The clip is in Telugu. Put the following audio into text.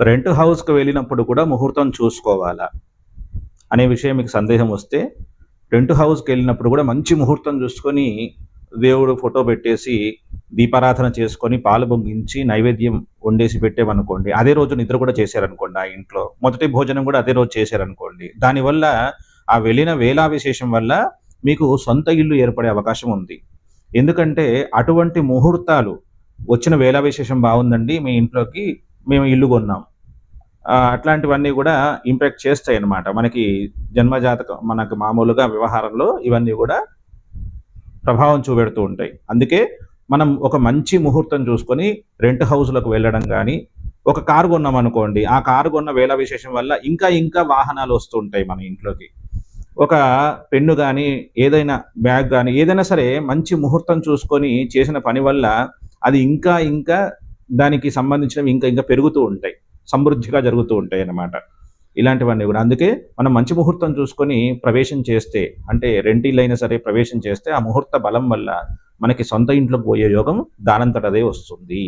రెంట్ హౌస్‌కి వెళ్ళినప్పుడు కూడా ముహూర్తం చూసుకోవాలా? అనే విషయం మీకు సందేహం వస్తే, రెంట్ హౌస్‌కెళ్ళినప్పుడు కూడా మంచి ముహూర్తం చూసుకొని, దేవుడు ఫోటో పెట్టేసి, దీపారాధన చేసుకొని, పాలు పొంగించి, నైవేద్యం వండేసి పెట్టామనుకోండి, అదే రోజు నిద్ర కూడా చేశారనుకోండి ఆ ఇంట్లో, మొదటి భోజనం కూడా అదే రోజు చేశారనుకోండి, దానివల్ల ఆ వెళ్ళిన వేళా విశేషం వల్ల మీకు సొంత ఇల్లు ఏర్పడే అవకాశం ఉంది. ఎందుకంటే, అటువంటి ముహూర్తాలు వచ్చిన వేళా విశేషం బావుందండి మీ ఇంట్లోకి, మేము ఇల్లు కొన్నాం. అట్లాంటివన్నీ గూడా ఇంపాక్ట్ చేస్తాయన్నమాట. మనకి జన్మజాతకం మనకు మామూలుగా వ్యవహారంలో ఇవన్నీ గూడా ప్రభావం చూపెడుతూ ఉంటాయి. అందుకే మనం ఒక మంచి ముహూర్తం చూసుకొని రెంట్ హౌస్‌లోకి వెళ్ళడం గానీ, ఒక కారు కొన్నామనుకోండి, ఆ కారు కొన్న వేళ విశేషం వల్ల ఇంకా ఇంకా వాహనాలొస్తూ ఉంటాయి మన ఇంట్లోకి. ఒక పెన్ను గానీ, ఏదైనా బ్యాగ్ గానీ, ఏదైనా సరే మంచి ముహూర్తం చూసుకొని చేసిన పని వల్ల అది ఇంకా ఇంకా దానికి సంబంధించినవి ఇంకా ఇంకా పెరుగుతూ ఉంటాయి. సమృద్ధిగా జరుగుతూ ఉంటాయన్నమాట. ఇలాంటివన్నీ గూడా. అందుకే మనం మంచి ముహూర్తం చూసుకొని ప్రవేశం చేస్తే, అంటే రెంటిల్లయినా సరే ప్రవేశం చేస్తే, ఆ ముహూర్త బలం వల్ల మనకి సొంత ఇంట్లోకి పోయే యోగం దానంతట అదే వస్తుంది.